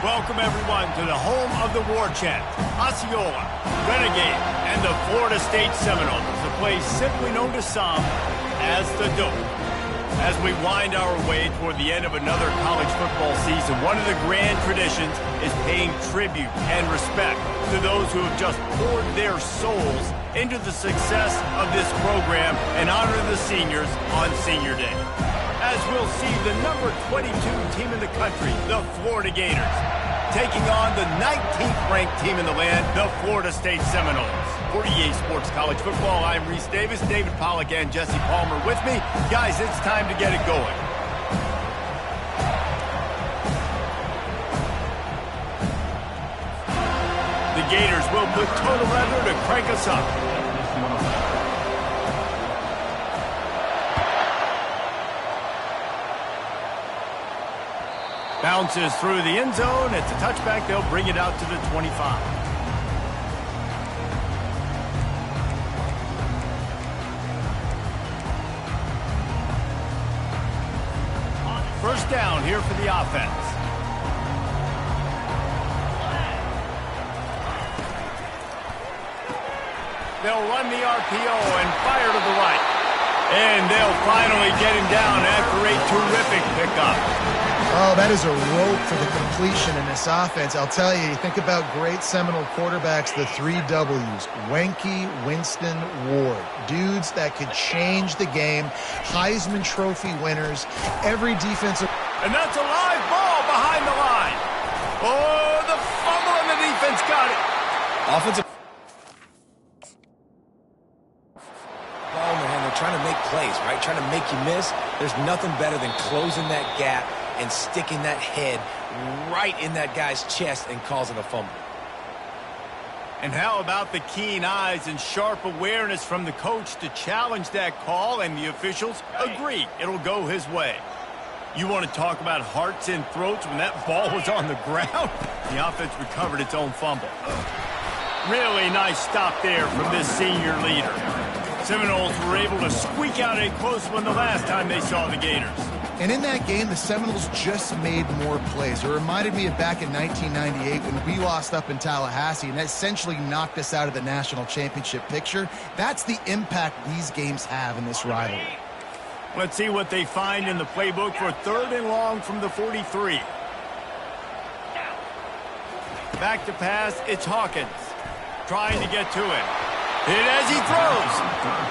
Welcome, everyone, to the home of the War Chant, Osceola, Renegade, and the Florida State Seminoles, a place simply known to some as the Dope. As we wind our way toward the end of another college football season, one of the grand traditions is paying tribute and respect to those who have just poured their souls into the success of this program and honor the seniors on Senior Day. As we'll see the number 22 team in the country, the Florida Gators, taking on the 19th ranked team in the land, the Florida State Seminoles. For EA Sports College Football, I'm Reese Davis, David Pollack, and Jesse Palmer with me. Guys, it's time to get it going. The Gators will put total leather to crank us up. Bounces through the end zone. It's a touchback. They'll bring it out to the 25. First down here for the offense. They'll run the RPO and fire to the right. And they'll finally get him down after a terrific pickup. Oh, that is a rope for the completion in this offense. I'll tell you, think about great Seminole quarterbacks, the 3 W's. Wenke, Winston, Ward. Dudes that could change the game. Heisman Trophy winners. Every defensive... And that's a live ball behind the line. Oh, the fumble and the defense got it. Offensive... ball in their hand. They're trying to make plays, right? Trying to make you miss. There's nothing better than closing that gap and sticking that head right in that guy's chest and causing a fumble. And how about the keen eyes and sharp awareness from the coach to challenge that call, and the officials agree it'll go his way. You want to talk about hearts and throats when that ball was on the ground? The offense recovered its own fumble. Really nice stop there from this senior leader. Seminoles were able to squeak out a close one the last time they saw the Gators. And in that game, the Seminoles just made more plays. It reminded me of back in 1998 when we lost up in Tallahassee, and that essentially knocked us out of the national championship picture. That's the impact these games have in this rivalry. Let's see what they find in the playbook for 3rd and long from the 43. Back to pass, it's Hawkins. Trying to get to it. Hit as he throws.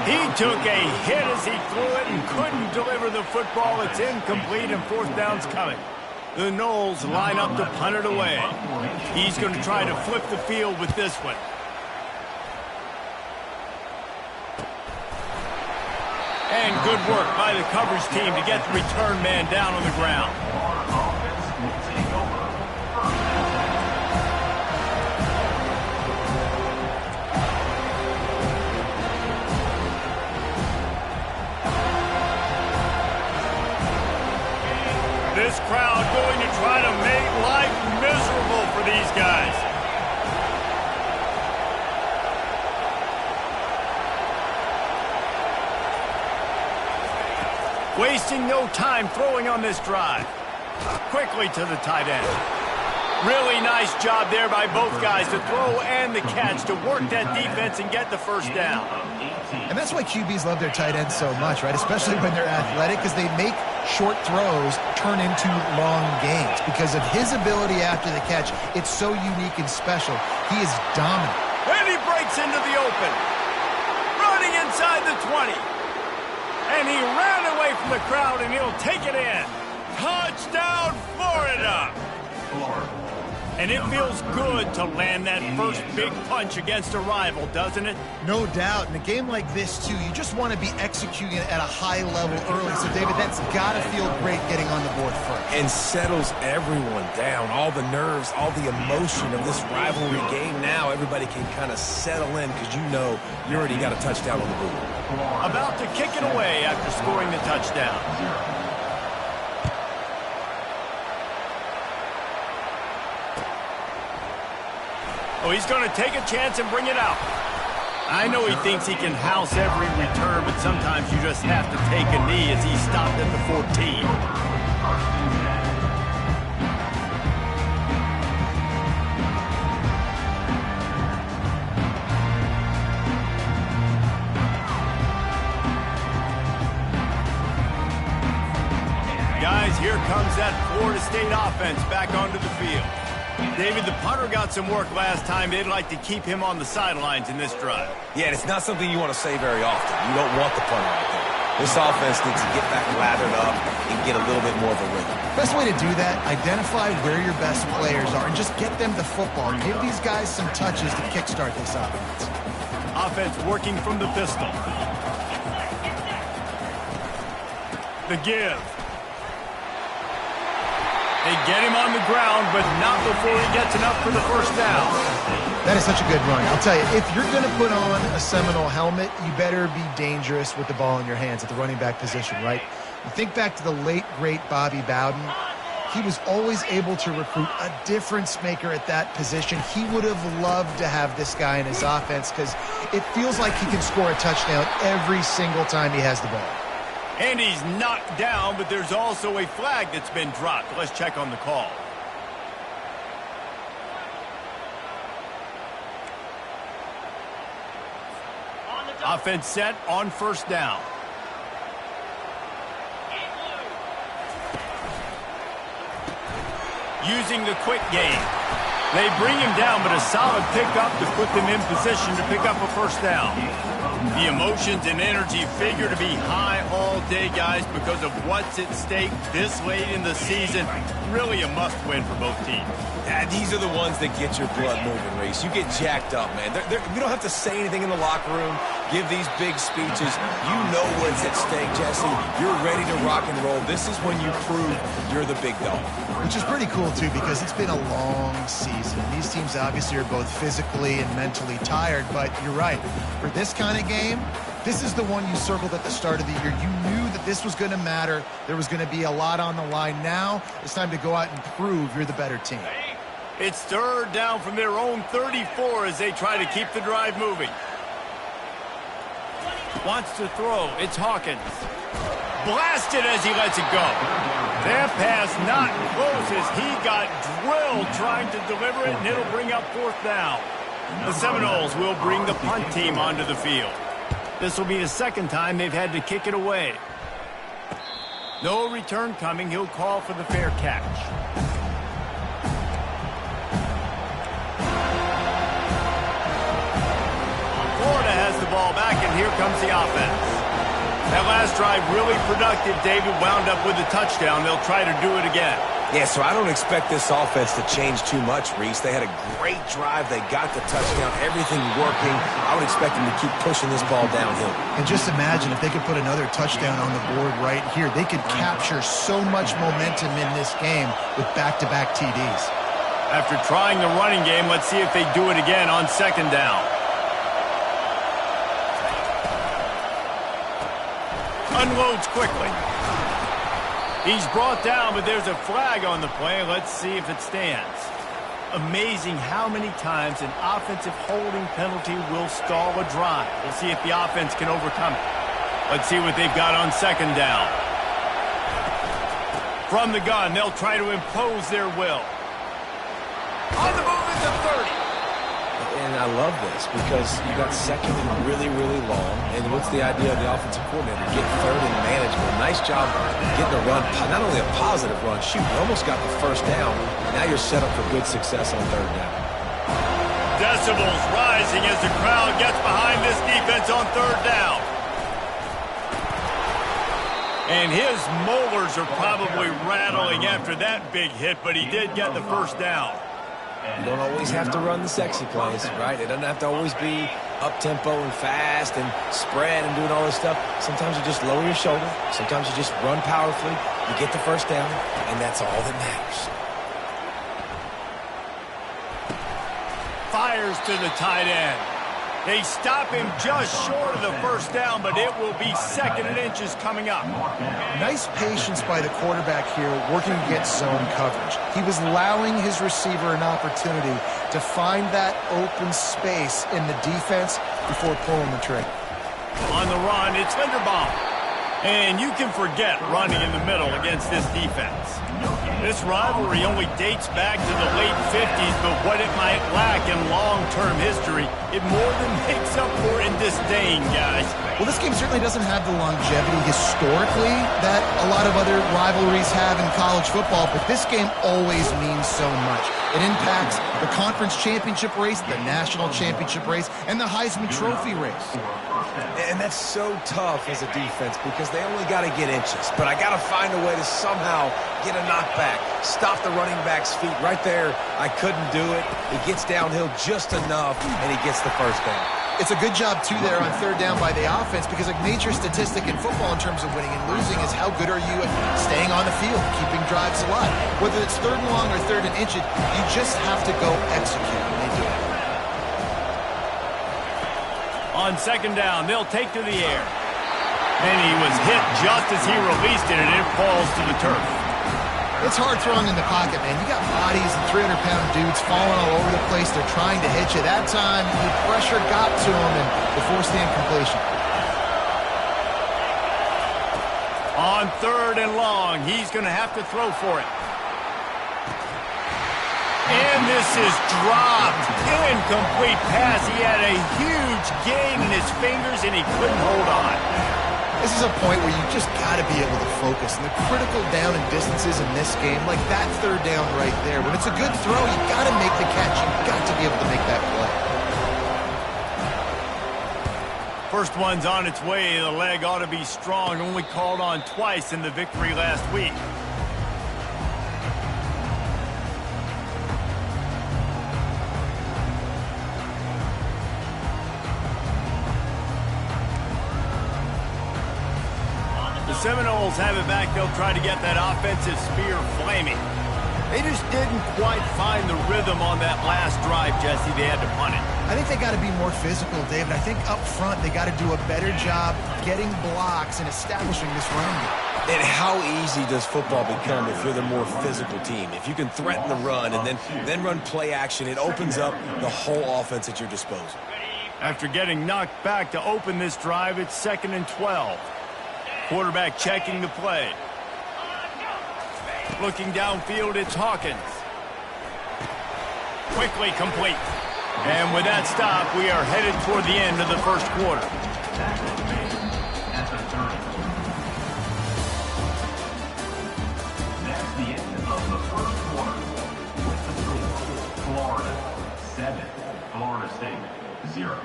He took a hit as he threw it and couldn't deliver the football. It's incomplete and 4th down's coming. The Noles line up to punt it away. He's going to try to flip the field with this one. And good work by the coverage team to get the return man down on the ground. This crowd going to try to make life miserable for these guys. Wasting no time throwing on this drive. Quickly to the tight end. Really nice job there by both guys to throw and the catch to work that defense and get the first down. And that's why QBs love their tight ends so much, right? Especially when they're athletic, because they make short throws turn into long gains. Because of his ability after the catch, it's so unique and special. He is dominant. And he breaks into the open. Running inside the 20. And he ran away from the crowd, and he'll take it in. Touchdown, Florida! And it feels good to land that first big punch against a rival, doesn't it? No doubt. In a game like this, too, you just want to be executing at a high level early. So, David, that's got to feel great getting on the board first. And settles everyone down. All the nerves, all the emotion of this rivalry game. Now everybody can kind of settle in because you know you already got a touchdown on the board. About to kick it away after scoring the touchdown. Oh, he's going to take a chance and bring it out. I know he thinks he can house every return, but sometimes you just have to take a knee as he stopped at the 14. that Florida State offense back onto the field. David, the punter got some work last time. They'd like to keep him on the sidelines in this drive. Yeah, and it's not something you want to say very often. You don't want the punter out there. This offense needs to get back lathered up and get a little bit more of a rhythm. Best way to do that, identify where your best players are and just get them the football. Give these guys some touches to kickstart this offense. Offense working from the pistol. The give. They get him on the ground, but not before he gets enough for the first down. That is such a good run. I'll tell you, if you're going to put on a Seminole helmet, you better be dangerous with the ball in your hands at the running back position, right? You think back to the late, great Bobby Bowden. He was always able to recruit a difference maker at that position. He would have loved to have this guy in his offense because it feels like he can score a touchdown every single time he has the ball. And he's knocked down, but there's also a flag that's been dropped. Let's check on the call. Offense set on first down. Using the quick game. They bring him down, but a solid pickup to put them in position to pick up a first down. The emotions and energy figure to be high all day, guys, because of what's at stake this late in the season. Really a must-win for both teams. Yeah, these are the ones that get your blood moving, Reese. You get jacked up, man. You don't have to say anything in the locker room, give these big speeches. You know what's at stake, Jesse. You're ready to rock and roll. This is when you prove you're the big dog. Which is pretty cool, too, because it's been a long season. These teams obviously are both physically and mentally tired, but you're right. For this kind of game, this is the one you circled at the start of the year. You knew that this was going to matter. There was going to be a lot on the line. Now it's time to go out and prove you're the better team. It's third down from their own 34 as they try to keep the drive moving. Wants to throw. It's Hawkins. Blasted as he lets it go. That pass not close as he got drilled trying to deliver it, and it'll bring up fourth down. The Seminoles will bring the punt team onto the field. This will be the second time they've had to kick it away. No return coming. He'll call for the fair catch. Florida has the ball back, and here comes the offense. That last drive really productive. David wound up with a touchdown. They'll try to do it again. Yeah, so I don't expect this offense to change too much, Reese. They had a great drive. They got the touchdown. Everything working. I would expect them to keep pushing this ball downhill. And just imagine if they could put another touchdown on the board right here. They could capture so much momentum in this game with back-to-back TDs. After trying the running game, let's see if they do it again on second down. Unloads quickly. He's brought down, but there's a flag on the play. Let's see if it stands. Amazing how many times an offensive holding penalty will stall a drive. We'll see if the offense can overcome it. Let's see what they've got on second down. From the gun, they'll try to impose their will. On the move at the 30. And I love this because you got second and really, really long. And what's the idea of the offensive coordinator? Get third and manageable. Nice job getting a run, not only a positive run, shoot, you almost got the first down. Now you're set up for good success on third down. Decibels rising as the crowd gets behind this defense on third down. And his molars are probably rattling after that big hit, but he did get the first down. You don't always have to run the sexy plays, right? It doesn't have to always be up-tempo and fast and spread and doing all this stuff. Sometimes you just lower your shoulder. Sometimes you just run powerfully. You get the first down, and that's all that matters. Fires to the tight end. They stop him just short of the first down, but it will be second and inches coming up. Nice patience by the quarterback here, working against zone coverage. He was allowing his receiver an opportunity to find that open space in the defense before pulling the trigger. On the run, it's Linderbaum. And you can forget running in the middle against this defense. This rivalry only dates back to the late 50s, but what it might lack in long-term history, it more than makes up for in disdain, guys. Well, this game certainly doesn't have the longevity historically that a lot of other rivalries have in college football, but this game always means so much. It impacts the conference championship race, the national championship race, and the Heisman Trophy race. And that's so tough as a defense because they only got to get inches. But I got to find a way to somehow get a knockback, stop the running back's feet. Right there, I couldn't do it. He gets downhill just enough, and he gets the first down. It's a good job, too, there on third down by the offense because a major statistic in football in terms of winning and losing is how good are you at staying on the field, keeping drives alive. Whether it's third and long or third and inches, you just have to go execute, and they do it. On second down, they'll take to the air. And he was hit just as he released it, and it falls to the turf. It's hard throwing in the pocket, man. You got bodies and 300-pound dudes falling all over the place. They're trying to hit you. That time, the pressure got to him, and they forced the incompletion. On third and long, he's going to have to throw for it. And this is dropped. Incomplete pass. He had a huge gain in his fingers, and he couldn't hold on. This is a point where you just got to be able to focus. And the critical down and distances in this game, like that third down right there, when it's a good throw, you got to make the catch. You've got to be able to make that play. First one's on its way. The leg ought to be strong. Only called on twice in the victory last week. The Seminoles have it back. They'll try to get that offensive spear flaming. They just didn't quite find the rhythm on that last drive, Jesse. They had to punt it. I think they got to be more physical, David. I think up front they got to do a better job getting blocks and establishing this run game. And how easy does football become if you're the more physical team? If you can threaten the run and then run play action, it opens up the whole offense at your disposal. After getting knocked back to open this drive, it's 2nd and 12. Quarterback checking the play. Looking downfield, it's Hawkins. Quickly complete. And with that stop, we are headed toward the end of the first quarter. That's the end of the first quarter. With the score, Florida 7, Florida State 0.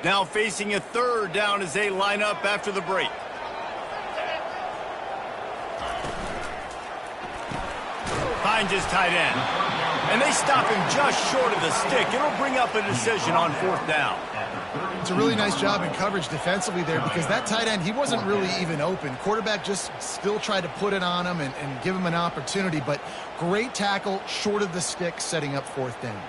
Now facing a third down as they line up after the break. Finds his tight end. And they stop him just short of the stick. It'll bring up a decision on fourth down. It's a really nice job in coverage defensively there because that tight end, he wasn't really even open. Quarterback just still tried to put it on him and give him an opportunity, but great tackle short of the stick setting up fourth down.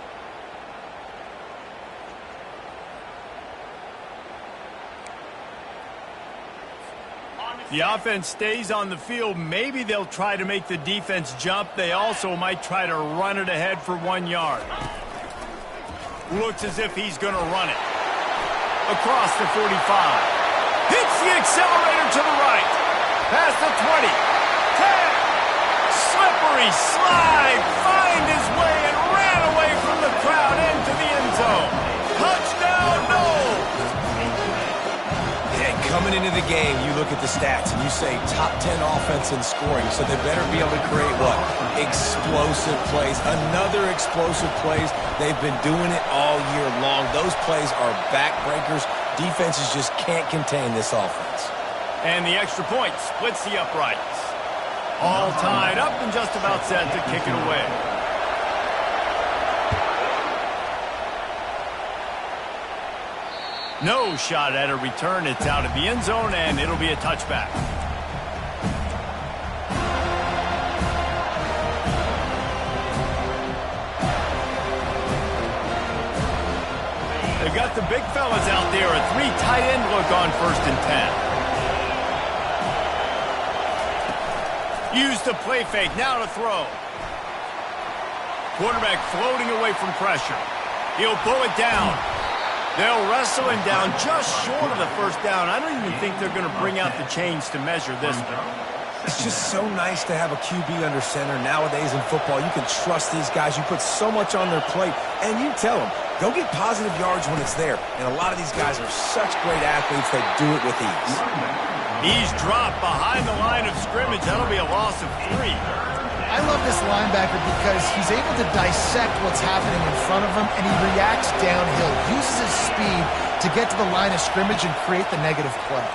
The offense stays on the field. Maybe they'll try to make the defense jump. They also might try to run it ahead for 1 yard. Looks as if he's going to run it. Across the 45. Hits the accelerator to the right. Past the 20. 10. Slippery slide. Find his way and ran away from the crowd into the end zone. Touchdown, no. Coming into the game, you look at the stats and you say top 10 offense in scoring, so they better be able to create what? Explosive plays. Another explosive plays. They've been doing it all year long. Those plays are backbreakers. Defenses just can't contain this offense. And the extra point splits the uprights. All tied up and just about set to kick it away. No shot at a return. It's out of the end zone, and it'll be a touchback. They've got the big fellas out there. A 3 tight end look on 1st and 10. Use the play fake. Now to throw. Quarterback floating away from pressure. He'll pull it down. They'll wrestle him down just short of the first down. I don't even think they're going to bring out the chains to measure this one. It's just so nice to have a QB under center. Nowadays in football, you can trust these guys. You put so much on their plate, and you tell them, go get positive yards when it's there. And a lot of these guys are such great athletes, they do it with ease. He's dropped behind the line of scrimmage. That'll be a loss of 3. I love this linebacker because he's able to dissect what's happening in front of him, and he reacts downhill, uses his speed to get to the line of scrimmage and create the negative play.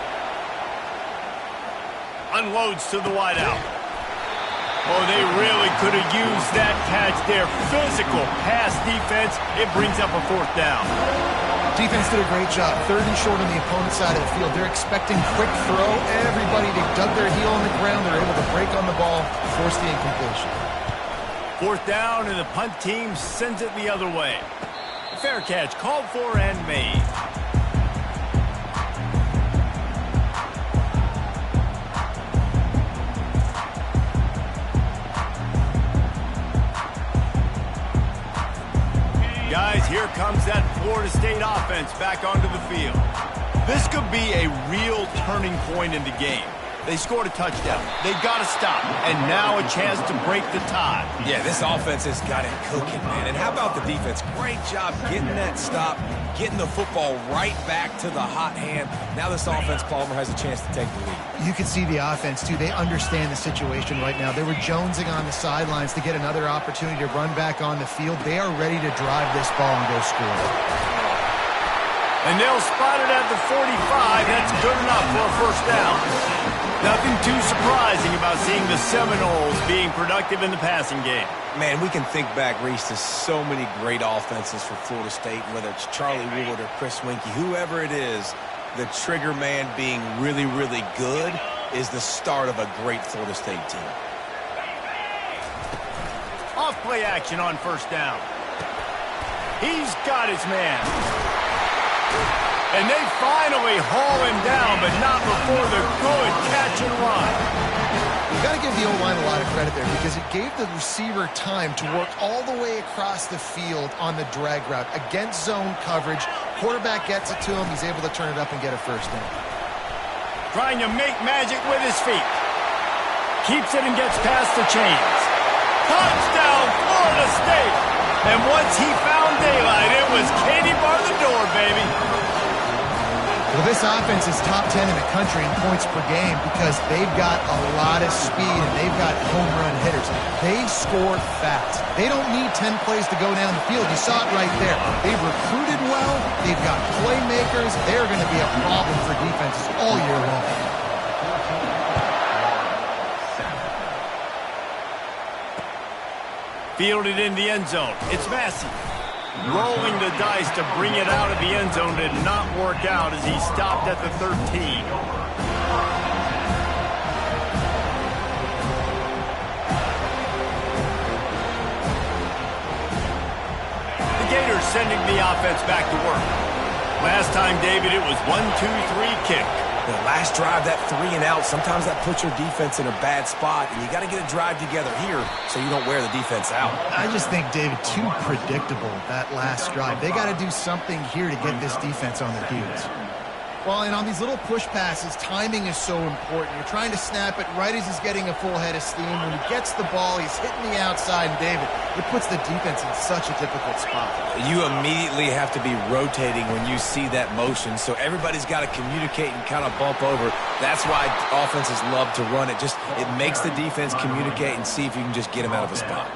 Unloads to the wideout. Oh, they really could have used that catch there. Physical pass defense. It brings up a 4th down. Defense did a great job. 3rd and short on the opponent's side of the field. They're expecting quick throw. Everybody, they dug their heel on the ground. They're able to break on the ball, force the incompletion. 4th down, and the punt team sends it the other way. Fair catch called for and made. Guys, here comes that Florida State offense back onto the field. This could be a real turning point in the game. They scored a touchdown. They got to stop. And now a chance to break the tie. Yeah, this offense has got it cooking, man. And how about the defense? Great job getting that stop, getting the football right back to the hot hand. Now this offense, Palmer, has a chance to take the lead. You can see the offense, too. They understand the situation right now. They were jonesing on the sidelines to get another opportunity to run back on the field. They are ready to drive this ball and go score. And they'll spot it at the 45. That's good enough for a 1st down. Nothing too surprising about seeing the Seminoles being productive in the passing game. Man, we can think back, Reese, to so many great offenses for Florida State, whether it's Charlie Wood or Chris Winkie, whoever it is, the trigger man being really, really good is the start of a great Florida State team. Off play action on 1st down. He's got his man. And they finally haul him down, but not before the good catch and run. You got to give the O-line a lot of credit there because it gave the receiver time to work all the way across the field on the drag route against zone coverage. Quarterback gets it to him. He's able to turn it up and get a 1st down. Trying to make magic with his feet. Keeps it and gets past the chains. Touchdown, Florida State! And once he found daylight, it was Katie bar the door, baby. Well, this offense is top 10 in the country in points per game because they've got a lot of speed and they've got home run hitters. They score fast. They don't need 10 plays to go down the field. You saw it right there. They've recruited well. They've got playmakers. They're going to be a problem for defenses all year long. Fielded in the end zone. It's Massey. Rolling the dice to bring it out of the end zone did not work out as he stopped at the 13. The Gators sending the offense back to work. Last time, David, it was 1-2-3 kick. The last drive, that 3 and out, sometimes that puts your defense in a bad spot, and you got to get a drive together here so you don't wear the defense out. I just think, David, too predictable, that last drive. They got to do something here to get this defense on their heels. Well, and on these little push passes, timing is so important. You're trying to snap it right as he's getting a full head of steam. When he gets the ball, he's hitting the outside, and David, it puts the defense in such a difficult spot. You immediately have to be rotating when you see that motion, so everybody's got to communicate and kind of bump over. That's why offenses love to run it. It makes the defense communicate and see if you can just get him out of a spot.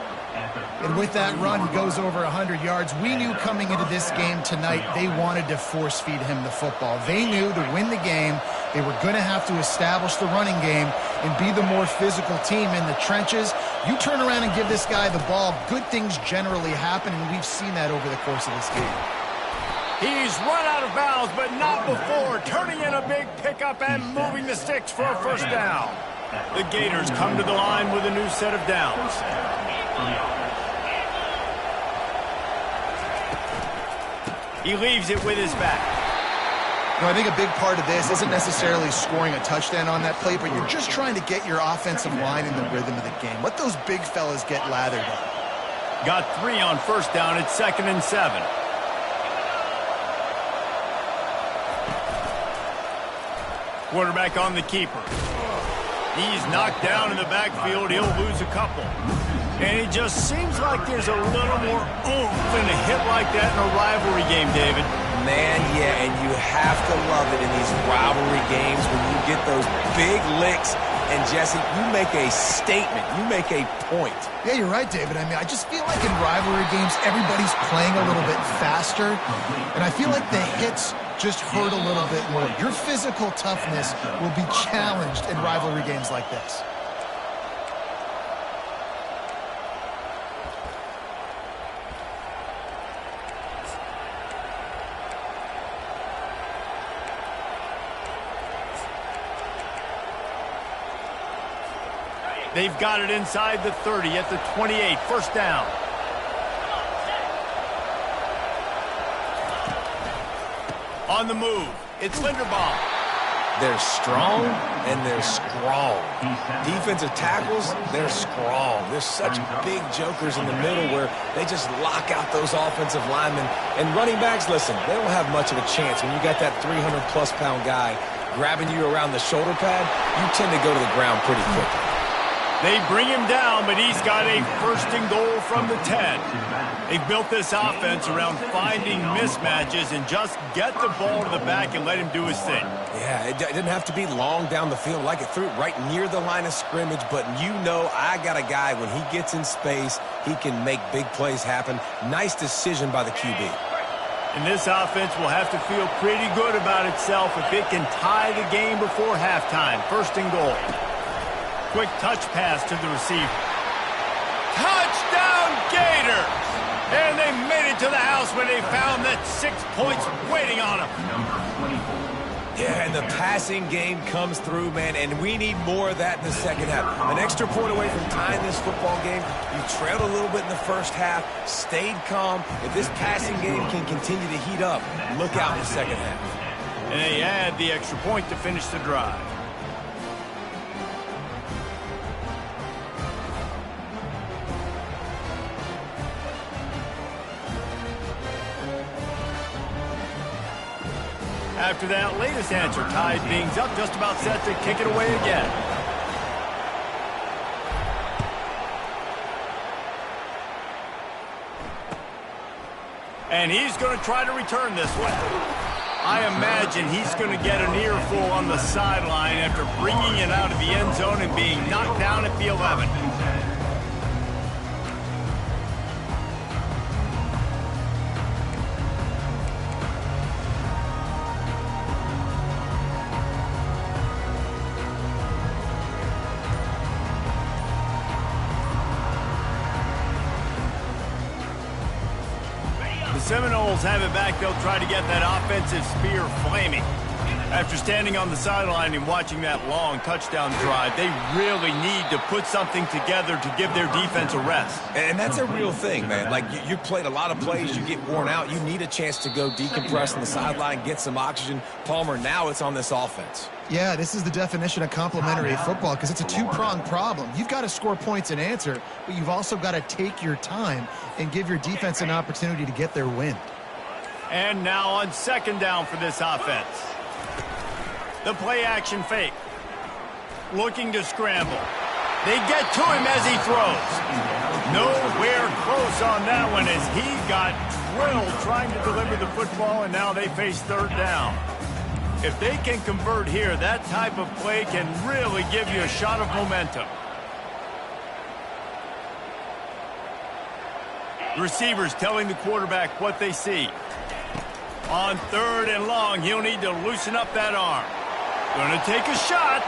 And with that run, he goes over 100 yards. We knew coming into this game tonight they wanted to force-feed him the football. They knew to win the game, they were going to have to establish the running game and be the more physical team in the trenches. You turn around and give this guy the ball, good things generally happen, and we've seen that over the course of this game. He's run out of bounds, but not before turning in a big pickup and moving the sticks for a 1st down. The Gators come to the line with a new set of downs. He leaves it with his back. You know, I think a big part of this isn't necessarily scoring a touchdown on that play, but you're just trying to get your offensive line in the rhythm of the game. Let those big fellas get lathered up. Got 3 on 1st down. It's 2nd and 7. Quarterback on the keeper. He's knocked down in the backfield. He'll lose a couple. And it just seems like there's a little more oomph in a hit like that in a rivalry game, David. Man, yeah, and you have to love it in these rivalry games when you get those big licks. And, Jesse, you make a statement. You make a point. Yeah, you're right, David. I mean, I just feel like in rivalry games, everybody's playing a little bit faster. And I feel like the hits just hurt a little bit more. Your physical toughness will be challenged in rivalry games like this. They've got it inside the 30 at the 28. First down. On the move, it's Linderbaum. They're strong and they're strong. Defensive tackles, they're strong. There's such big jokers in the middle where they just lock out those offensive linemen. And running backs, listen, they don't have much of a chance. When you got that 300-plus pound guy grabbing you around the shoulder pad, you tend to go to the ground pretty quickly. They bring him down, but he's got a first and goal from the 10. They've built this offense around finding mismatches and just get the ball to the back and let him do his thing. Yeah, it didn't have to be long down the field. Like it threw it right near the line of scrimmage, but you know I got a guy, when he gets in space, he can make big plays happen. Nice decision by the QB. And this offense will have to feel pretty good about itself if it can tie the game before halftime. First and goal. Quick touch pass to the receiver. Touchdown Gators! And they made it to the house when they found that 6 points waiting on them. Yeah, and the passing game comes through, man, and we need more of that in the second half. An extra point away from tying this football game. You trailed a little bit in the first half, stayed calm. If this passing game can continue to heat up, look out in the second half. And they add the extra point to finish the drive. After that latest answer, tied things up, just about set to kick it away again. And he's going to try to return this one. I imagine he's going to get an earful on the sideline after bringing it out of the end zone and being knocked down at the 11. Seminoles have it back. They'll try to get that offensive spear flaming. After standing on the sideline and watching that long touchdown drive, they really need to put something together to give their defense a rest. And that's a real thing, man. Like, you played a lot of plays, you get worn out, you need a chance to go decompress on the sideline, get some oxygen. Palmer, now it's on this offense. Yeah, this is the definition of complementary football because it's a two-pronged problem. You've got to score points and answer, but you've also got to take your time and give your defense an opportunity to get their win. And now on second down for this offense. The play-action fake. Looking to scramble. They get to him as he throws. Nowhere close on that one as he got drilled trying to deliver the football, and now they face third down. If they can convert here, that type of play can really give you a shot of momentum. The receivers telling the quarterback what they see. On third and long, he'll need to loosen up that arm. Gonna take a shot.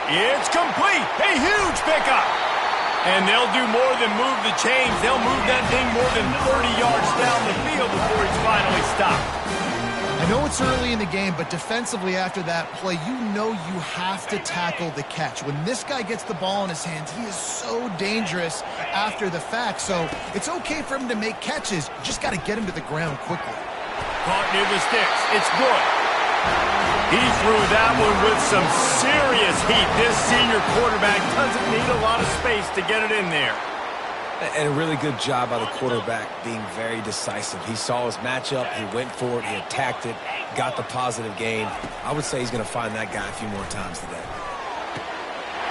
It's complete. A huge pickup. And they'll do more than move the chains. They'll move that thing more than 30 yards down the field before he's finally stopped. I know it's early in the game, but defensively after that play, you know you have to tackle the catch. When this guy gets the ball in his hands, he is so dangerous after the fact. So it's okay for him to make catches. You just got to get him to the ground quickly. Caught near the sticks. It's good. He threw that one with some serious heat. This senior quarterback doesn't need a lot of space to get it in there. And a really good job by the quarterback being very decisive. He saw his matchup, he went for it, he attacked it, got the positive gain. I would say he's going to find that guy a few more times today.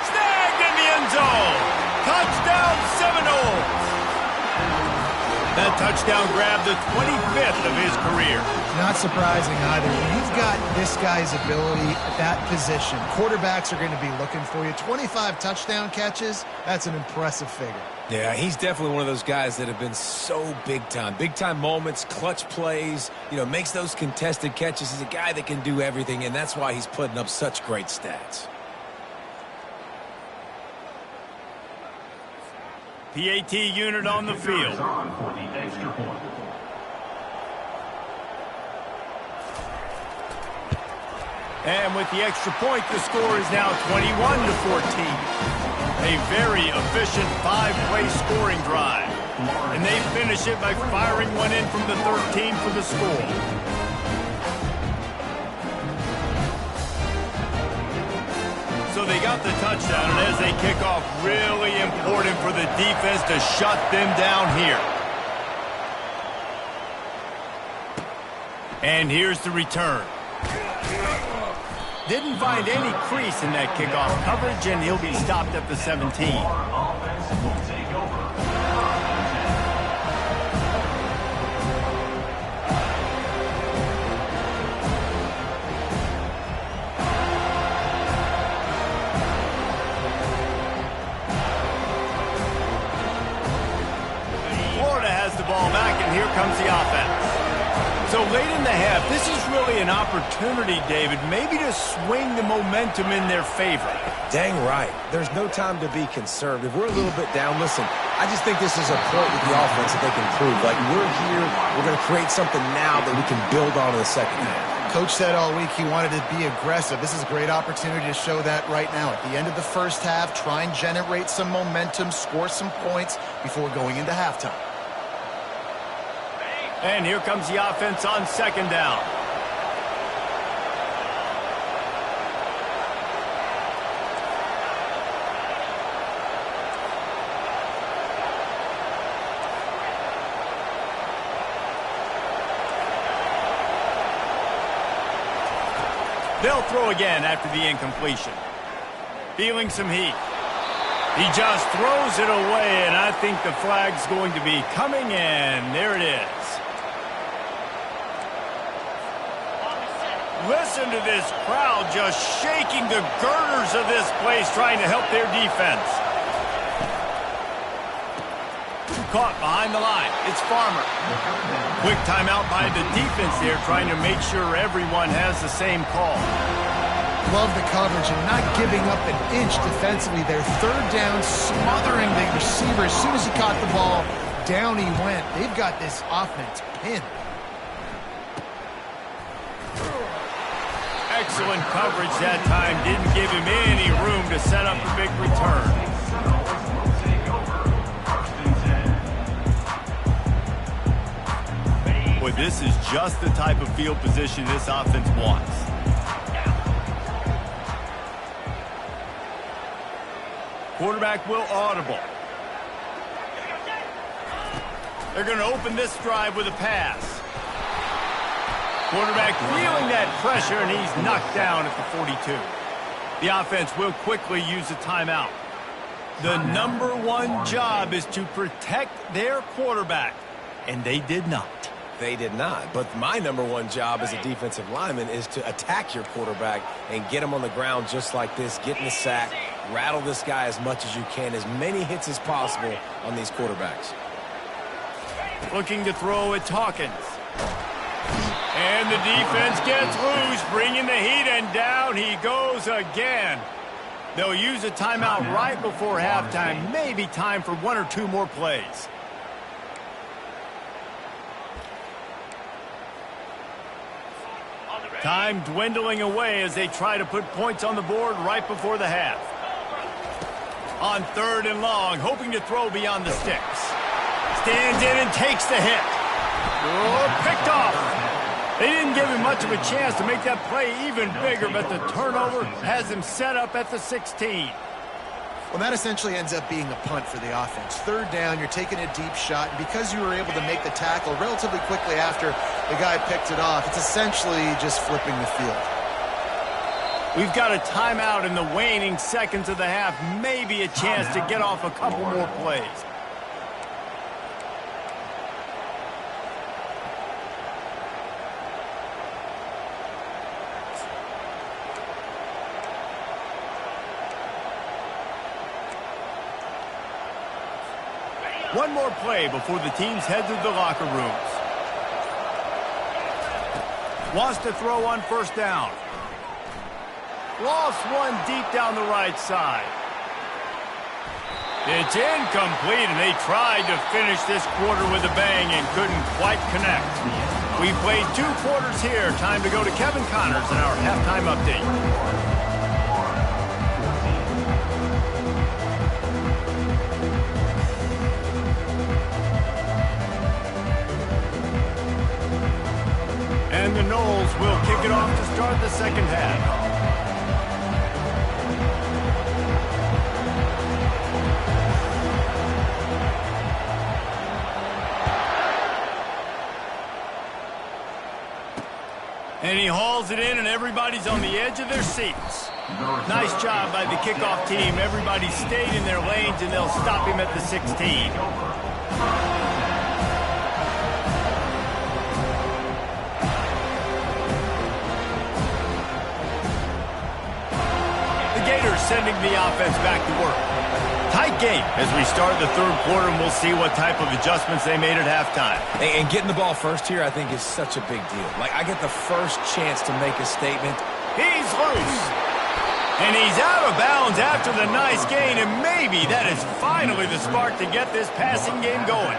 Snagged in the end zone. Touchdown Seminoles. That touchdown grabbed the 25th of his career. Not surprising either. When you've got this guy's ability at that position, quarterbacks are going to be looking for you. 25 touchdown catches, that's an impressive figure. Yeah, he's definitely one of those guys that have been so big time. Big time moments, clutch plays, makes those contested catches. He's a guy that can do everything, and that's why he's putting up such great stats. PAT unit on the field. On for the extra point. And with the extra point, the score is now 21-14. A very efficient 5-play scoring drive. And they finish it by firing one in from the 13 for the score. So they got the touchdown, and as they kick off, really important for the defense to shut them down here. And here's the return. Didn't find any crease in that kickoff coverage, and he'll be stopped at the 17. Offense will take over. Florida has the ball back, and here comes the offense. So late in the half, this is really an opportunity, David, maybe to swing the momentum in their favor. Dang right. There's no time to be conservative. We're a little bit down. Listen, I just think this is a point with the offense that they can prove. Like, we're here, we're going to create something now that we can build on in the second half. Coach said all week he wanted to be aggressive. This is a great opportunity to show that right now. At the end of the first half, try and generate some momentum, score some points before going into halftime. And here comes the offense on second down. They'll throw again after the incompletion. Feeling some heat. He just throws it away, and I think the flag's going to be coming in. There it is. Listen to this crowd just shaking the girders of this place, trying to help their defense. Caught behind the line. It's Farmer. Quick timeout by the defense there, trying to make sure everyone has the same call. Love the coverage and not giving up an inch defensively. Their third down, smothering the receiver. As soon as he caught the ball, down he went. They've got this offense pinned. Excellent coverage that time. Didn't give him any room to set up a big return. Boy, this is just the type of field position this offense wants. Quarterback will audible. They're going to open this drive with a pass. Quarterback feeling that pressure, and he's knocked down at the 42. The offense will quickly use a timeout. The number one job is to protect their quarterback, and they did not. They did not. But my number one job as a defensive lineman is to attack your quarterback and get him on the ground just like this, get in the sack, rattle this guy as much as you can, as many hits as possible on these quarterbacks. Looking to throw at Hawkins. And the defense gets loose, bringing the heat, and down he goes again. They'll use a timeout right before halftime. Maybe time for one or two more plays. Time dwindling away as they try to put points on the board right before the half. On third and long, hoping to throw beyond the sticks. Stands in and takes the hit. Oh, picked off. They didn't give him much of a chance to make that play even bigger, but the turnover has him set up at the 16. Well, that essentially ends up being a punt for the offense. Third down, you're taking a deep shot, and because you were able to make the tackle relatively quickly after the guy picked it off, it's essentially just flipping the field. We've got a timeout in the waning seconds of the half. Maybe a chance to get off a couple more plays. One more play before the teams head to the locker rooms. Wants to throw on first down. Lost one deep down the right side. It's incomplete, and they tried to finish this quarter with a bang and couldn't quite connect. We played 2 quarters here. Time to go to Kevin Connors in our halftime update. And the Noles will kick it off to start the second half. And he hauls it in, and everybody's on the edge of their seats. Nice job by the kickoff team. Everybody stayed in their lanes, and they'll stop him at the 16. Sending the offense back to work. Tight game as we start the third quarter, and we'll see what type of adjustments they made at halftime. And getting the ball first here, I think, is such a big deal. Like, I get the first chance to make a statement. He's loose. And he's out of bounds after the nice gain, and maybe that is finally the spark to get this passing game going.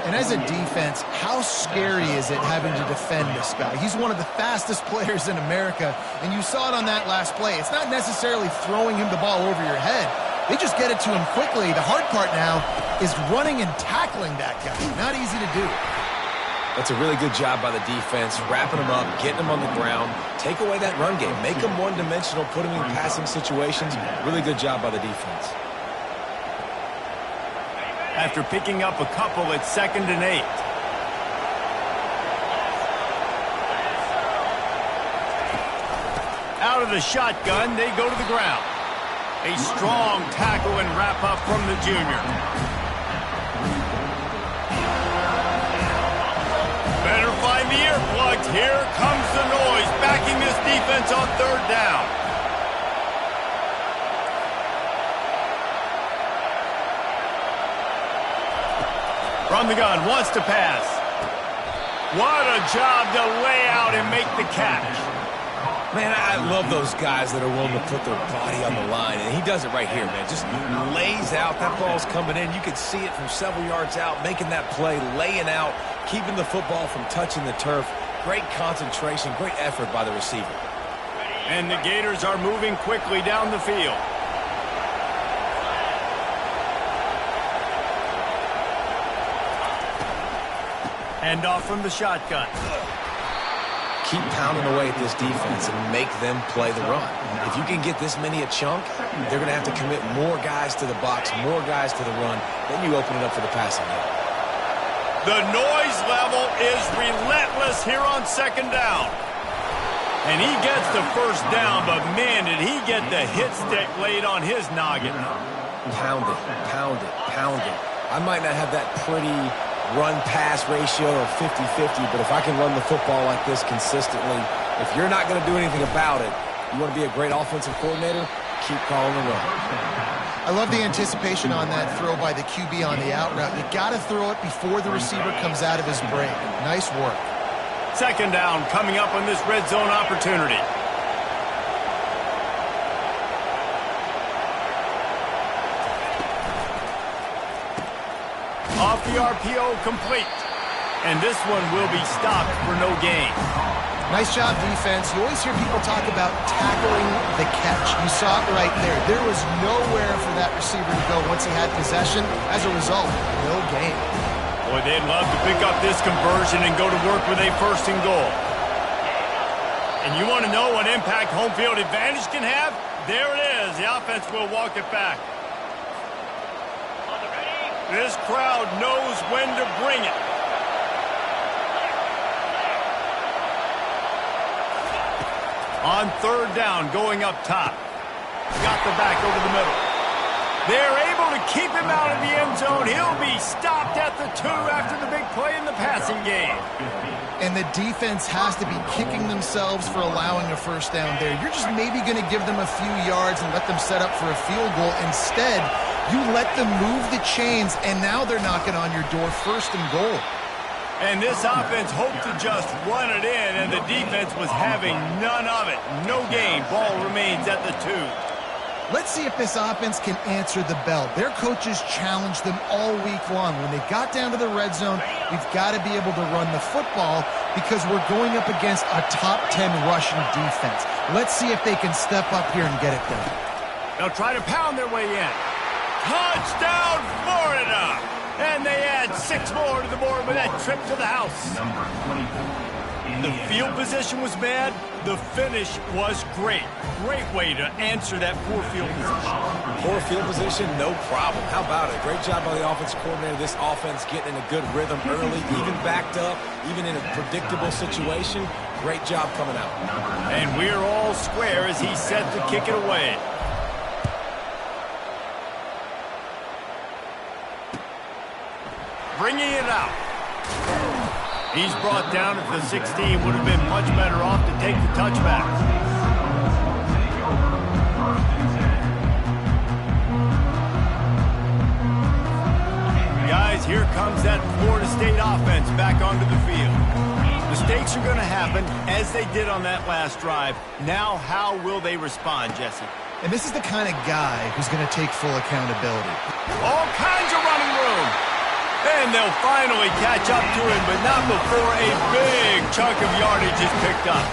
And as a defense, how scary is it having to defend this guy? He's one of the fastest players in America, and you saw it on that last play. It's not necessarily throwing him the ball over your head. They just get it to him quickly. The hard part now is running and tackling that guy. Not easy to do. That's a really good job by the defense, wrapping him up, getting him on the ground, take away that run game, make him one-dimensional, put him in passing situations. Really good job by the defense. After picking up a couple at 2nd and 8. Out of the shotgun, they go to the ground. A strong tackle and wrap up from the junior. Better find the earplugs. Here comes the noise, backing this defense on 3rd down. From the gun, wants to pass. What a job to lay out and make the catch. Man, I love those guys that are willing to put their body on the line, and he does it right here, man. Just lays out. That ball's coming in. You can see it from several yards out, making that play, laying out, keeping the football from touching the turf. Great concentration, great effort by the receiver. And the Gators are moving quickly down the field. Hand off from the shotgun. Keep pounding away at this defense and make them play the run. If you can get this many a chunk, they're going to have to commit more guys to the box, more guys to the run. Then you open it up for the passing game. The noise level is relentless here on 2nd down. And he gets the first down, but man, did he get the hit stick laid on his noggin. Pound it, pound it, pound it. I might not have that pretty run-pass ratio of 50-50, but if I can run the football like this consistently, if you're not going to do anything about it, you want to be a great offensive coordinator, keep calling the run. I love the anticipation on that throw by the QB on the out route. You got to throw it before the receiver comes out of his break. Nice work. 2nd down coming up on this red zone opportunity. Off the RPO, complete. And this one will be stopped for no gain. Nice job, defense. You always hear people talk about tackling the catch. You saw it right there. There was nowhere for that receiver to go once he had possession. As a result, no gain. Boy, they'd love to pick up this conversion and go to work with a 1st and goal. And you want to know what impact home field advantage can have? There it is. The offense will walk it back. This crowd knows when to bring it. On third down, going up top. Got the back over the middle. They're able to keep him out of the end zone. He'll be stopped at the 2 after the big play in the passing game. And the defense has to be kicking themselves for allowing a first down there. You're just maybe going to give them a few yards and let them set up for a field goal. Instead, you let them move the chains, and now they're knocking on your door, first and goal. And this offense hoped to just run it in, and the defense was having none of it. No gain. Ball remains at the 2. Let's see if this offense can answer the bell. Their coaches challenged them all week long. When they got down to the red zone, we've got to be able to run the football because we're going up against a top 10 rushing defense. Let's see if they can step up here and get it done. They'll try to pound their way in. Touchdown, Florida! And they add 6 more to the board with that trip to the house. Number 24. The field position was bad. The finish was great. Great way to answer that poor field position. Poor field position, no problem. How about it? Great job by the offensive coordinator. This offense getting in a good rhythm early, even backed up, even in a predictable situation. Great job coming out. And we're all square as he's set to kick it away. Bringing it out. He's brought down at the 16. Would have been much better off to take the touchback. Guys, here comes that Florida State offense back onto the field. Mistakes are going to happen as they did on that last drive. Now, how will they respond, Jesse? And this is the kind of guy who's going to take full accountability. All kinds of running room. And they'll finally catch up to him, but not before a big chunk of yardage is picked up.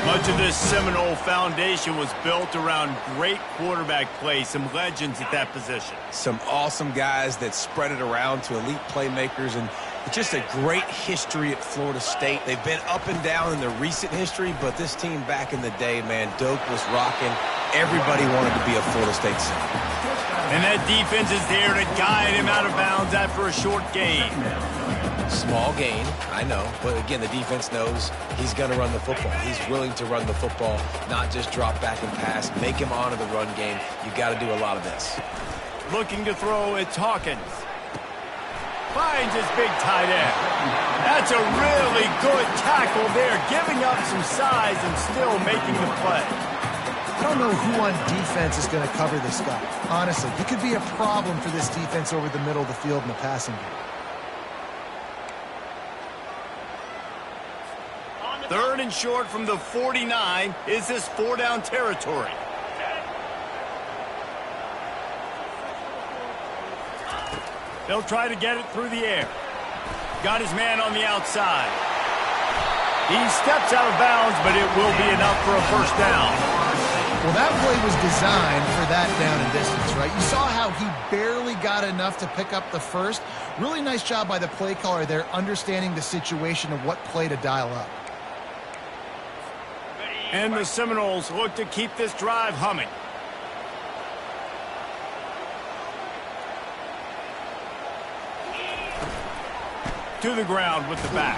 Much of this Seminole foundation was built around great quarterback play, some legends at that position. Some awesome guys that spread it around to elite playmakers, and just a great history at Florida State. They've been up and down in the recent history, but this team back in the day, man, Doak was rocking. Everybody wanted to be a Florida State Seminole. And that defense is there to guide him out of bounds after a short gain. Small gain, I know. But again, the defense knows he's going to run the football. He's willing to run the football, not just drop back and pass. Make him honor the run game. You got to do a lot of this. Looking to throw, it's Hawkins. Finds his big tight end. That's a really good tackle there, giving up some size and still making the play. I don't know who on defense is going to cover this guy. Honestly, he could be a problem for this defense over the middle of the field in the passing game. Third and short from the 49. Is this 4-down territory? They'll try to get it through the air. Got his man on the outside. He steps out of bounds, but it will be enough for a first down. Well, that play was designed for that down and distance, right? You saw how he barely got enough to pick up the first. Really nice job by the play caller there, understanding the situation of what play to dial up. And the Seminoles look to keep this drive humming. To the ground with the back.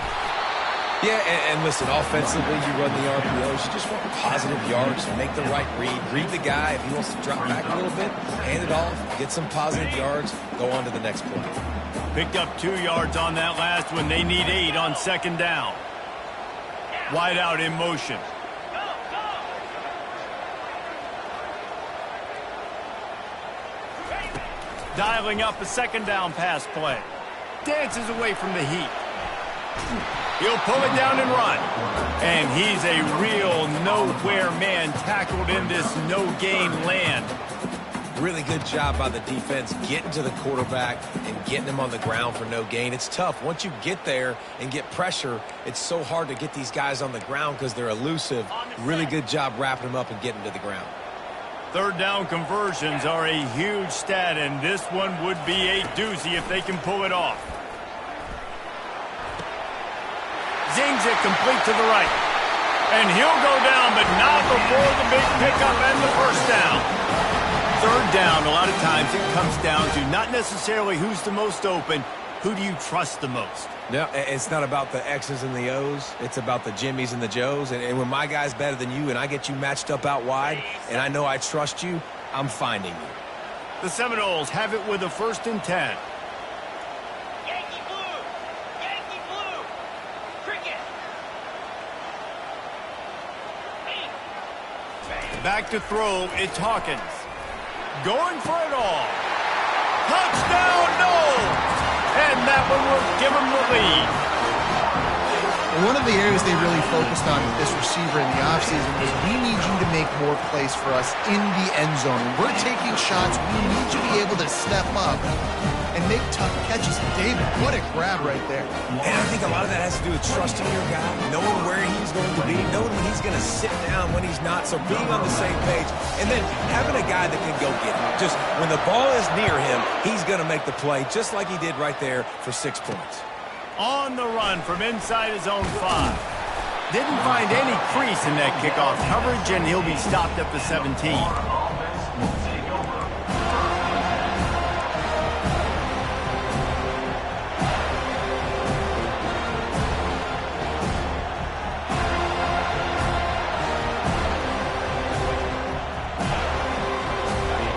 Yeah, and listen, offensively, you run the RPOs. You just want positive yards, make the right read the guy. If he wants to drop back a little bit, hand it off, get some positive yards, go on to the next play. Picked up 2 yards on that last one. They need 8 on second down. Wide out in motion. Dialing up a second down pass play. Dances away from the heat. He'll pull it down and run. And he's a real nowhere man tackled in this no-gain land. Really good job by the defense getting to the quarterback and getting him on the ground for no gain. It's tough. Once you get there and get pressure, it's so hard to get these guys on the ground because they're elusive. Really good job wrapping them up and getting to the ground. Third down conversions are a huge stat, and this one would be a doozy if they can pull it off. Zings it complete to the right. And he'll go down, but not before the big pickup and the first down. third down, a lot of times it comes down to not necessarily who's the most open, who do you trust the most? Yeah, it's not about the X's and the O's. It's about the Jimmies and the Joes. And when my guy's better than you and I get you matched up out wide and I know I trust you, I'm finding you. The Seminoles have it with a 1st and 10. Yankee blue! Yankee blue! Cricket! Back to throw, it's Hawkins. Going for it all. Touchdown, no! And that one will give them the lead. One of the areas they really focused on with this receiver in the offseason was we need you to make more plays for us in the end zone. When we're taking shots, we need you to be able to step up and make tough catches. David, what a grab right there. And I think a lot of that has to do with trusting your guy, knowing where he's going to be, knowing when he's going to sit down, when he's not, so being on the same page, and then having a guy that can go get it. Just when the ball is near him, he's going to make the play, just like he did right there for 6 points. On the run from inside his own 5. Didn't find any crease in that kickoff coverage, and he'll be stopped at the 17.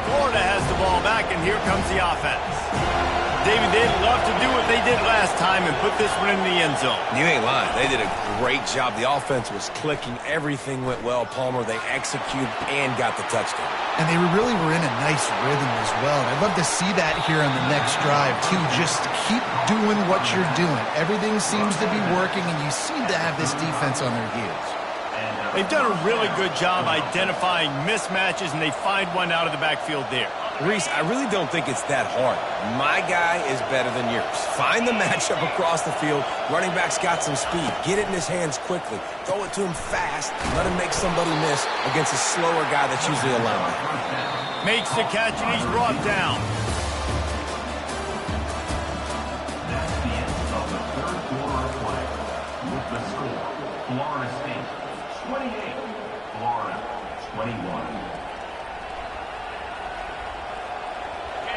Florida has the ball back, and here comes the offense. David, they'd love to do what they did last time and put this one in the end zone. You ain't lying. They did a great job. The offense was clicking. Everything went well. Palmer, they executed and got the touchdown. And they really were in a nice rhythm as well. And I'd love to see that here on the next drive, too. Just keep doing what you're doing. Everything seems to be working, and you seem to have this defense on their heels. They've done a really good job identifying mismatches, and they find one out of the backfield there. Reese, I really don't think it's that hard. My guy is better than yours. Find the matchup across the field. Running back's got some speed. Get it in his hands quickly. Throw it to him fast. Let him make somebody miss against a slower guy that's usually a linebacker. Makes the catch, and he's brought down. That's the end of the third quarter of play. With the score, Florida State 28, Florida 21.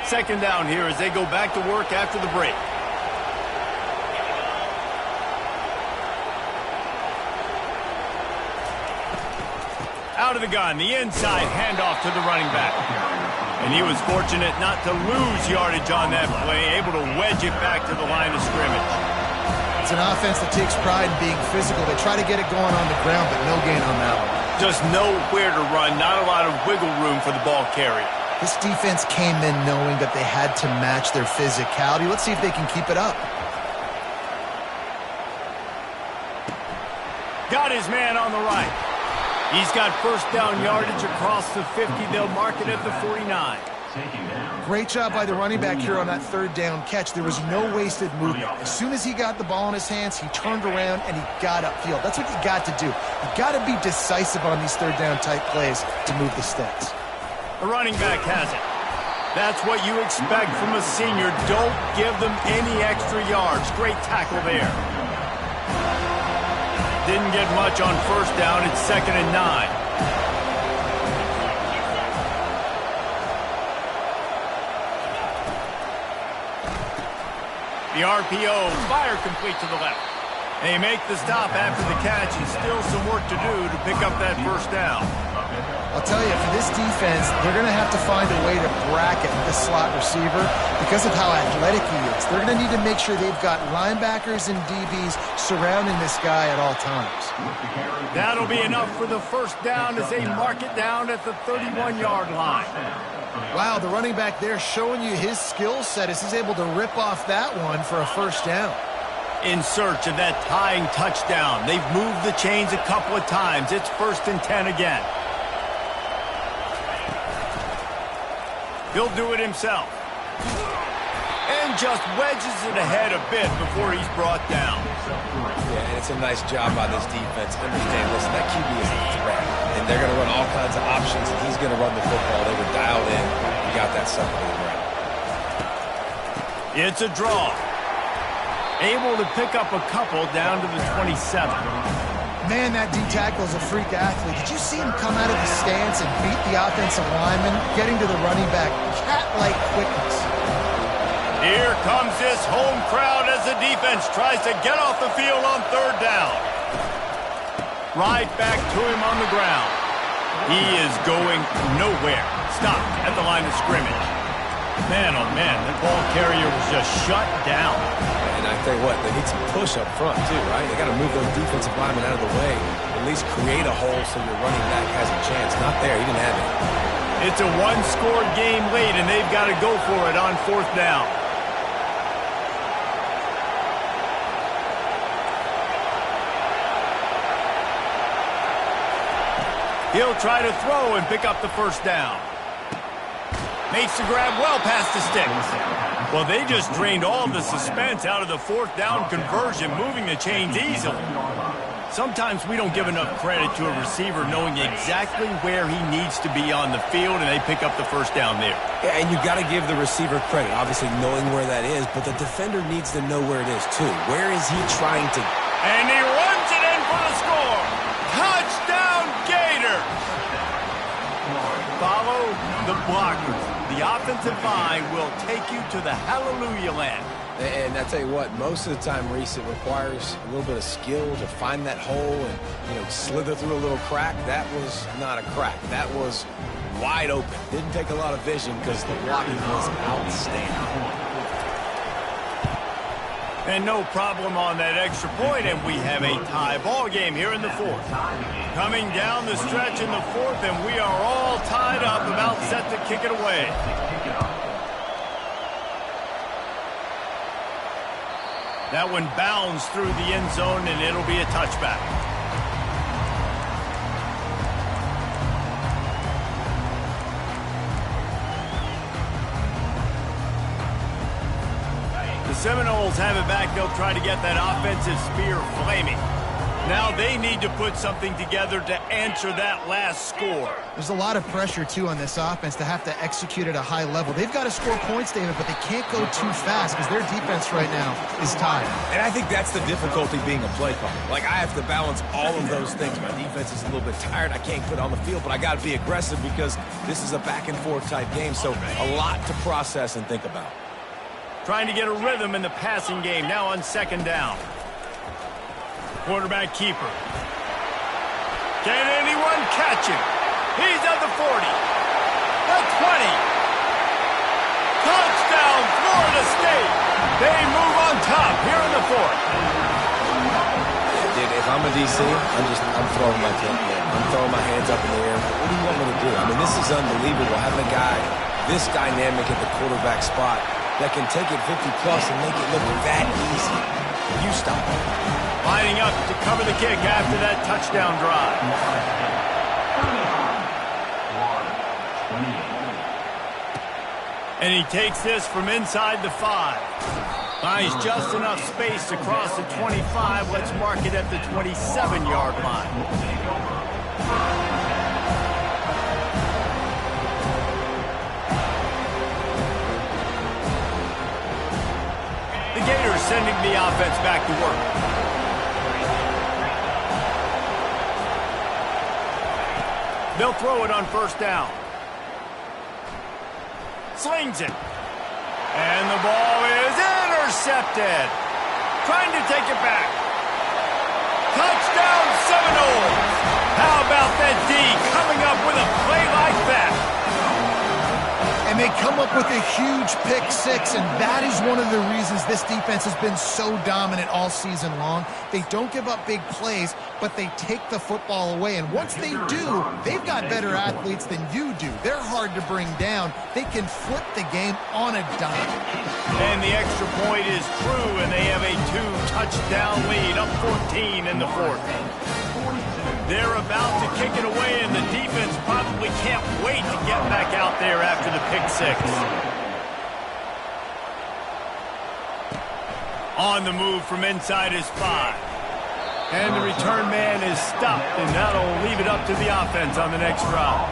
2nd down here as they go back to work after the break. Out of the gun, the inside handoff to the running back. And he was fortunate not to lose yardage on that play, able to wedge it back to the line of scrimmage. It's an offense that takes pride in being physical. They try to get it going on the ground, but no gain on that one. Just nowhere to run, not a lot of wiggle room for the ball carrier. This defense came in knowing that they had to match their physicality. Let's see if they can keep it up. Got his man on the right. He's got 1st down yardage across the 50. They'll mark it at the 49. Great job by the running back here on that 3rd down catch. There was no wasted movement. As soon as he got the ball in his hands, he turned around and he got upfield. That's what you got to do. You got to be decisive on these 3rd down type plays to move the sticks. The running back has it. That's what you expect from a senior. Don't give them any extra yards. Great tackle there. Didn't get much on 1st down. It's 2nd and 9. The RPO, fire complete to the left. They make the stop after the catch, and still some work to do to pick up that 1st down. I'll tell you, for this defense, they're going to have to find a way to bracket the slot receiver because of how athletic he is. They're going to need to make sure they've got linebackers and DBs surrounding this guy at all times. That'll be enough for the 1st down as they mark it down at the 31-yard line. Wow, the running back there showing you his skill set as he's able to rip off that one for a 1st down. In search of that tying touchdown. They've moved the chains a couple of times. It's 1st and 10 again. He'll do it himself. And just wedges it ahead a bit before he's brought down. Yeah, and it's a nice job by this defense. Understand, listen, that QB is a threat. And they're going to run all kinds of options, and he's going to run the football. They were dialed in. He got that separated right. It's a draw. Able to pick up a couple down to the 27. Man, that D tackle is a freak athlete. Did you see him come out of the stance and beat the offensive lineman, getting to the running back, cat-like quickness? Here comes this home crowd as the defense tries to get off the field on third down. Right back to him on the ground. He is going nowhere. Stopped at the line of scrimmage. Man, oh man, the ball carrier was just shut down. And I tell you what, they need some push up front too, right? They got to move those defensive linemen out of the way. At least create a hole so your running back has a chance. Not there. He didn't have it. It's a one-score game late, and they've got to go for it on fourth down. He'll try to throw and pick up the first down. Makes the grab well past the sticks. Well, they just drained all the suspense out of the fourth down conversion, moving the chains easily. Sometimes we don't give enough credit to a receiver knowing exactly where he needs to be on the field, and they pick up the first down there. Yeah, and you got to give the receiver credit, obviously knowing where that is, but the defender needs to know where it is too. Where is he trying to... And he runs it in for the score. Touchdown, Gators! Follow the blockers. The offensive line will take you to the hallelujah land. And I tell you what, most of the time, Reese, it requires a little bit of skill to find that hole and, slither through a little crack. That was not a crack. That was wide open. Didn't take a lot of vision because the blocking was outstanding. And no problem on that extra point, and we have a tie ball game here in the fourth. Coming down the stretch in the fourth, and we are all tied up, about set to kick it away. That one bounds through the end zone, and it'll be a touchback. The Seminoles have it back. They'll try to get that offensive spear flaming. Now they need to put something together to answer that last score. There's a lot of pressure, too, on this offense to have to execute at a high level. They've got to score points, David, but they can't go too fast because their defense right now is tired. And I think that's the difficulty being a play caller. Like, I have to balance all of those things. My defense is a little bit tired. I can't put it on the field, but I got to be aggressive because this is a back-and-forth type game, so a lot to process and think about. Trying to get a rhythm in the passing game now on second down. Quarterback keeper. Can anyone catch him? He's at the 40. The 20. Touchdown, Florida State. They move on top here in the fourth. Dude, if I'm a DC, I'm throwing my tape. I'm throwing my hands up in the air. What do you want me to do? I mean, this is unbelievable. Having a guy this dynamic at the quarterback spot that can take it 50-plus and make it look that easy. You stop it. Lining up to cover the kick after that touchdown drive. And he takes this from inside the 5. Finds just enough space to cross the 25. Let's mark it at the 27-yard line. The Gators sending the offense back to work. They'll throw it on first down. Slings it. And the ball is intercepted. Trying to take it back. Touchdown Seminoles. How about that D coming up with a play like that? And they come up with a huge pick six, and that is one of the reasons this defense has been so dominant all season long. They don't give up big plays, but they take the football away. And once they do, they've got better athletes than you do. They're hard to bring down. They can flip the game on a dime. And the extra point is true, and they have a 2-touchdown lead, up 14 in the fourth. They're about to kick it away, and the defense probably can't wait to get back out there after the pick six. On the move from inside his 5. And the return man is stopped, and that'll leave it up to the offense on the next drive.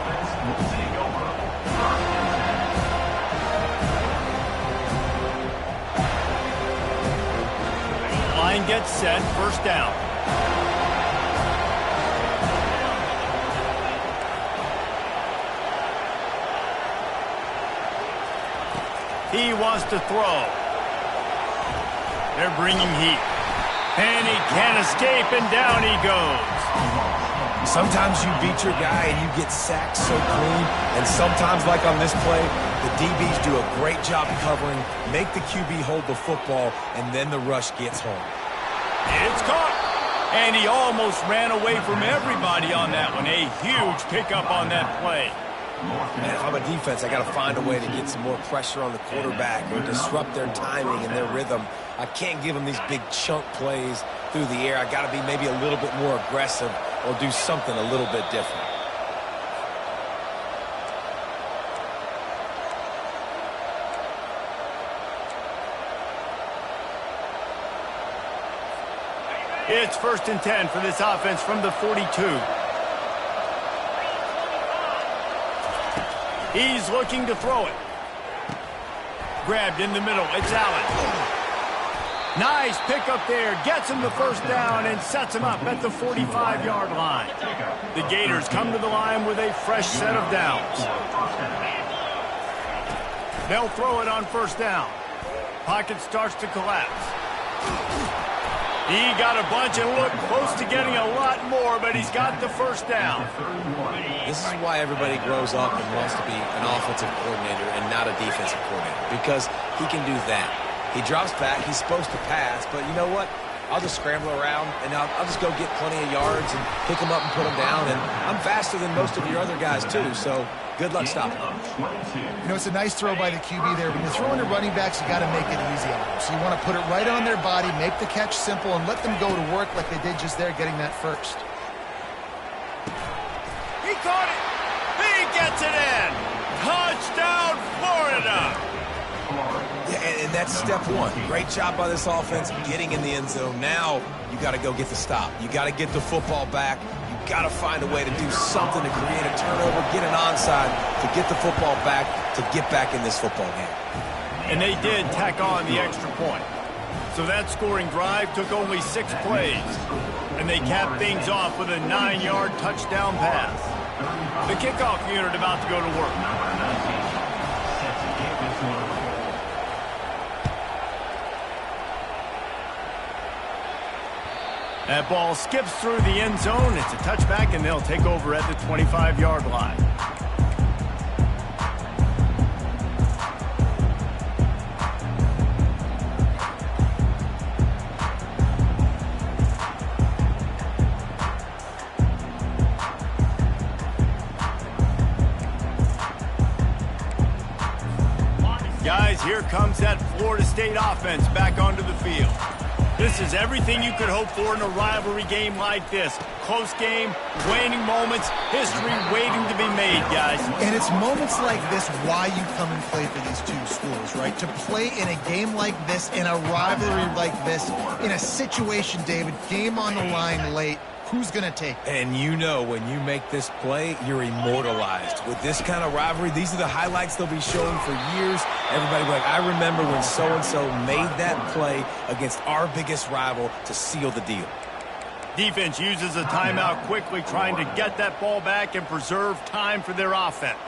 Line gets set, first down. He wants to throw. They're bringing heat. And he can't escape, and down he goes. Sometimes you beat your guy and you get sacked so clean, and sometimes, like on this play, the DBs do a great job covering, make the QB hold the football, and then the rush gets home. It's caught. And he almost ran away from everybody on that one. A huge pickup on that play. Man, if I'm a defense, I got to find a way to get some more pressure on the quarterback or disrupt their timing and their rhythm. I can't give them these big chunk plays through the air. I got to be maybe a little bit more aggressive or do something a little bit different. It's 1st and 10 for this offense from the 42. He's looking to throw it. Grabbed in the middle. It's Allen. Nice pickup there. Gets him the first down and sets him up at the 45-yard line. The Gators come to the line with a fresh set of downs. They'll throw it on 1st down. Pocket starts to collapse. He got a bunch and looked close to getting a lot more, but he's got the 1st down. This is why everybody grows up and wants to be an offensive coordinator and not a defensive coordinator, because he can do that. He drops back. He's supposed to pass, but you know what? I'll just scramble around, and I'll just go get plenty of yards and pick them up and put them down, and I'm faster than most of your other guys, too, so good luck stopping them. You know, it's a nice throw by the QB there. When you're throwing to running backs, you got to make it easy on them. So you want to put it right on their body, make the catch simple, and let them go to work like they did just there, getting that first. He caught it. He gets it in. Touchdown, Florida. Yeah, and that's step one. Great job by this offense getting in the end zone. Now you got to go get the stop. You got to get the football back. You got to find a way to do something to create a turnover, get an onside, to get the football back, to get back in this football game. And they did tack on the extra point. So that scoring drive took only 6 plays. And they capped things off with a 9-yard touchdown pass. The kickoff unit about to go to work. That ball skips through the end zone. It's a touchback, and they'll take over at the 25-yard line. Guys, here comes that Florida State offense back onto the field. This is everything you could hope for in a rivalry game like this. Close game, waning moments, history waiting to be made, guys. And it's moments like this why you come and play for these two schools, right? To play in a game like this, in a rivalry like this, in a situation, David, game on the line late, who's going to take it? And you know when you make this play, you're immortalized. With this kind of rivalry, these are the highlights they'll be showing for years. Everybody will be like, I remember when so-and-so made that play against our biggest rival to seal the deal. Defense uses a timeout quickly, trying to get that ball back and preserve time for their offense.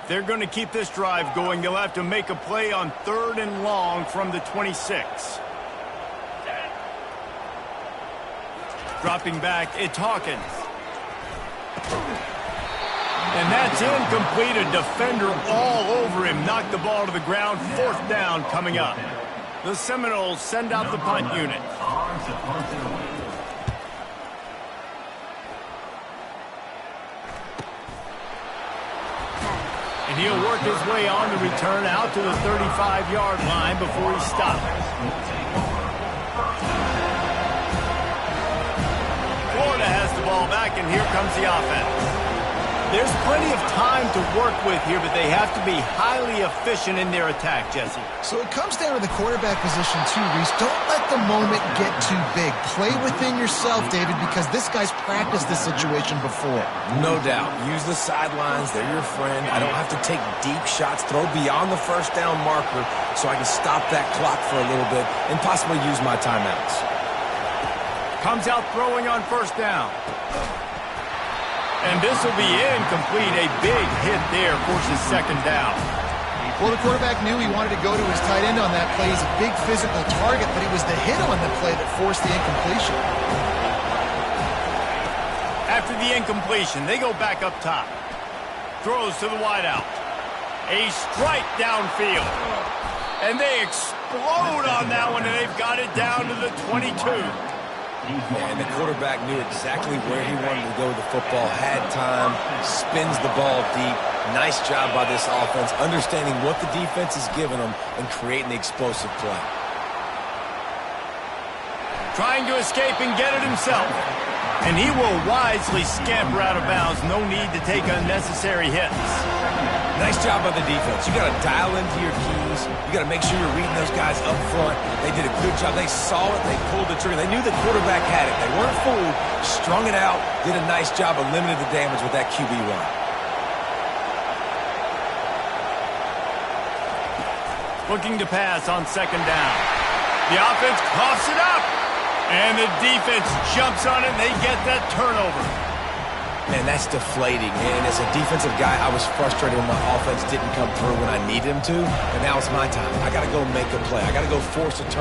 They're going to keep this drive going. They'll have to make a play on 3rd and long from the 26. Dropping back, it's Hawkins. And that's incomplete. A defender all over him. Knocked the ball to the ground. 4th down coming up. The Seminoles send out the punt unit. And he'll work his way on the return out to the 35-yard line before he stops. Florida has the ball back, and here comes the offense. There's plenty of time to work with here, but they have to be highly efficient in their attack, Jesse. So it comes down to the quarterback position too, Reese. Don't let the moment get too big. Play within yourself, David, because this guy's practiced this situation before. No doubt. Use the sidelines. They're your friend. I don't have to take deep shots, throw beyond the first down marker so I can stop that clock for a little bit and possibly use my timeouts. Comes out throwing on first down. And this will be incomplete. A big hit there forces second down. Well, the quarterback knew he wanted to go to his tight end on that play. He's a big physical target, but it was the hit on the play that forced the incompletion. After the incompletion, they go back up top. Throws to the wideout. A strike downfield. And they explode on that one, and they've got it down to the 22. And the quarterback knew exactly where he wanted to go with the football, had time, spins the ball deep. Nice job by this offense, understanding what the defense is giving them and creating the explosive play. Trying to escape and get it himself. And he will wisely scamper out of bounds. No need to take unnecessary hits. Nice job by the defense. You got to dial into your keys. You got to make sure you're reading those guys up front. They did a good job. They saw it. They pulled the trigger. They knew the quarterback had it. They weren't fooled. Strung it out. Did a nice job of limiting the damage with that QB run. Looking to pass on second down. The offense coughs it up. And the defense jumps on it, and they get that turnover. Man, that's deflating. And as a defensive guy, I was frustrated when my offense didn't come through when I needed him to. And now it's my time. I got to go make a play. I got to go force a turnover.